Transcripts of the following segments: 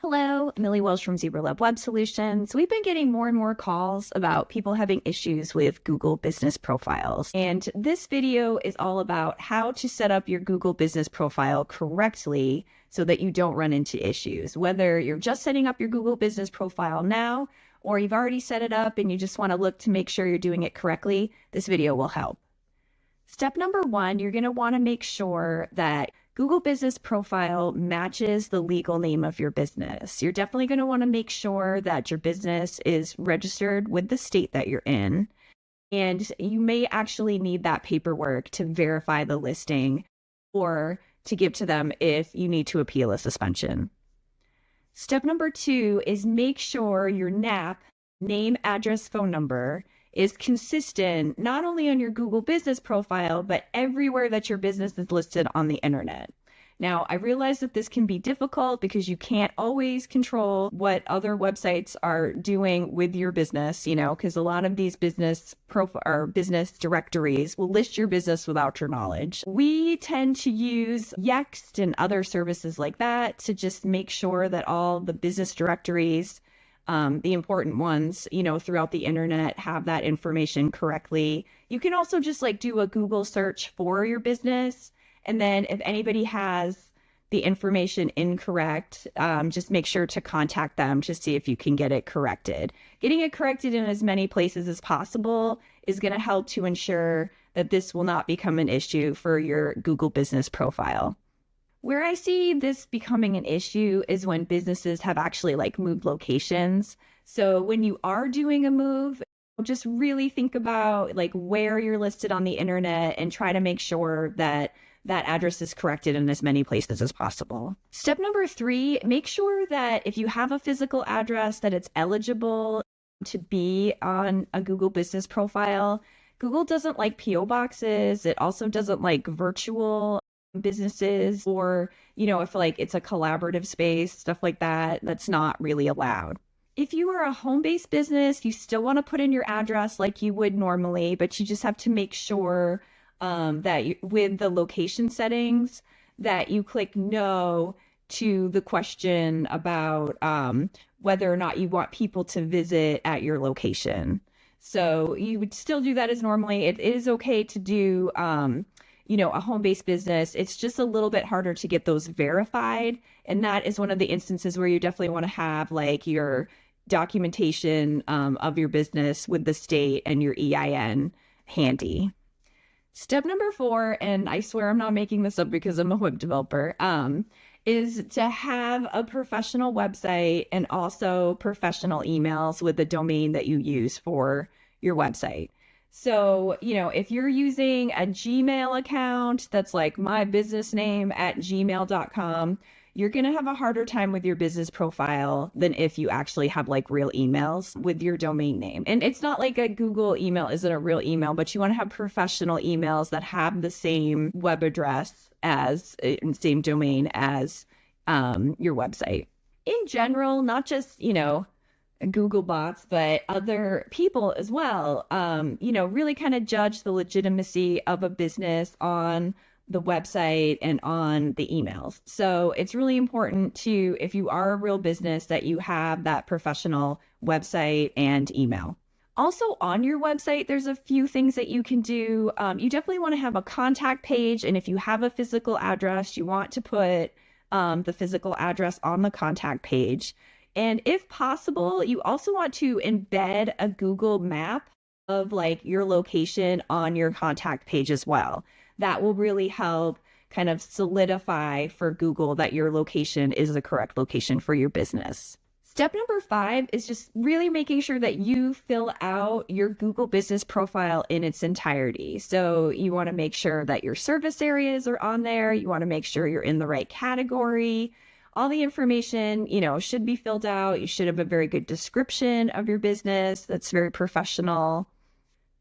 Hello, Millie Welsh from ZebraLab Web Solutions. We've been getting more and more calls about people having issues with Google Business Profiles. And this video is all about how to set up your Google Business Profile correctly so that you don't run into issues. Whether you're just setting up your Google Business Profile now, or you've already set it up and you just want to look to make sure you're doing it correctly, this video will help. Step number one, you're going to want to make sure that Google Business Profile matches the legal name of your business. You're definitely going to want to make sure that your business is registered with the state that you're in. And you may actually need that paperwork to verify the listing or to give to them if you need to appeal a suspension. Step number two is make sure your NAP, name, address, phone number, is consistent not only on your Google Business Profile, but everywhere that your business is listed on the internet. Now, I realize that this can be difficult because you can't always control what other websites are doing with your business, because a lot of these business directories will list your business without your knowledge. We tend to use Yext and other services like that to just make sure that all the business directories, the important ones, throughout the internet, have that information correctly. You can also just do a Google search for your business. And then if anybody has the information incorrect, just make sure to contact them to see if you can get it corrected. Getting it corrected in as many places as possible is going to help to ensure that this will not become an issue for your Google Business Profile. Where I see this becoming an issue is when businesses have actually moved locations. So when you are doing a move, just really think about where you're listed on the internet and try to make sure that that address is corrected in as many places as possible. Step number three, make sure that if you have a physical address that it's eligible to be on a Google Business Profile. Google doesn't like PO boxes. It also doesn't like virtual businesses, or if it's a collaborative space, stuff like that, that's not really allowed. If you are a home-based business, you still want to put in your address like you would normally, but you just have to make sure that with the location settings that you click no to the question about whether or not you want people to visit at your location. So you would still do that as normally. It is okay to do a home-based business. It's just a little bit harder to get those verified. And that is one of the instances where you definitely want to have your documentation of your business with the state and your EIN handy. Step number four, and I swear I'm not making this up because I'm a web developer, is to have a professional website and also professional emails with the domain that you use for your website. So, if you're using a Gmail account that's mybusinessname@gmail.com, you're going to have a harder time with your business profile than if you actually have real emails with your domain name. And it's not like a Google email isn't a real email, but you want to have professional emails that have the same web address as, same domain as your website. In general, not just, Google bots, but other people as well, really kind of judge the legitimacy of a business on the website and on the emails. So it's really important to, if you are a real business, that you have that professional website and email. Also on your website, there's a few things that you can do. You definitely want to have a contact page. And if you have a physical address, you want to put the physical address on the contact page. And if possible, you also want to embed a Google map of your location on your contact page as well. That will really help kind of solidify for Google that your location is the correct location for your business. Step number 5 is just really making sure that you fill out your Google Business Profile in its entirety. So you want to make sure that your service areas are on there. You want to make sure you're in the right category. All the information, should be filled out. You should have a very good description of your business that's very professional.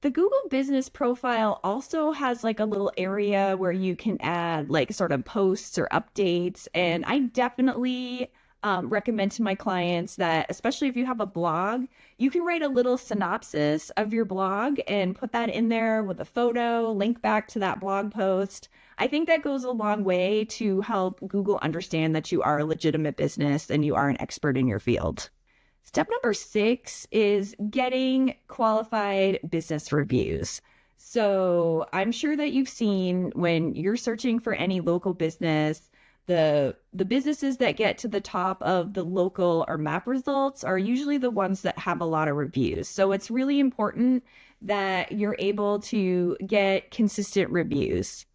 The Google Business Profile also has a little area where you can add sort of posts or updates. And I definitely recommend to my clients that, especially if you have a blog, you can write a little synopsis of your blog and put that in there with a photo, link back to that blog post. I think that goes a long way to help Google understand that you are a legitimate business and you are an expert in your field. Step number 6 is getting qualified business reviews. So I'm sure that you've seen when you're searching for any local business, the businesses that get to the top of the local or map results are usually the ones that have a lot of reviews. So it's really important that you're able to get consistent reviews.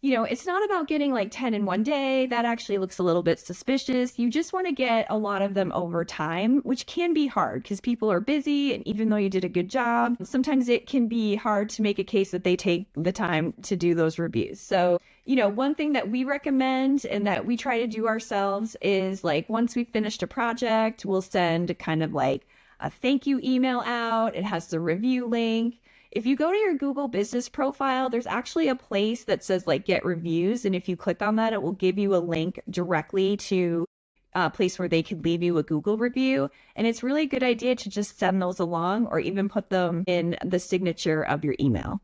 You know, it's not about getting like 10 in one day. That actually looks a little bit suspicious. You just want to get a lot of them over time, which can be hard because people are busy. And even though you did a good job, sometimes it can be hard to make a case that they take the time to do those reviews. So, you know, one thing that we recommend and that we try to do ourselves is like once we've finished a project, we'll send kind of like a thank you email out. It has the review link. If you go to your Google business profile, there's actually a place that says like get reviews. And if you click on that, it will give you a link directly to a place where they can leave you a Google review. And it's really a good idea to just send those along or even put them in the signature of your email.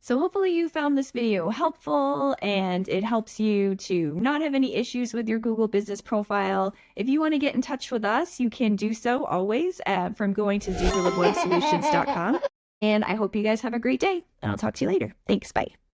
So hopefully you found this video helpful and it helps you to not have any issues with your Google business profile. If you want to get in touch with us, you can do so always from going to ZebraLabWebSolutions.com. And I hope you guys have a great day, and I'll talk to you later. Thanks. Bye.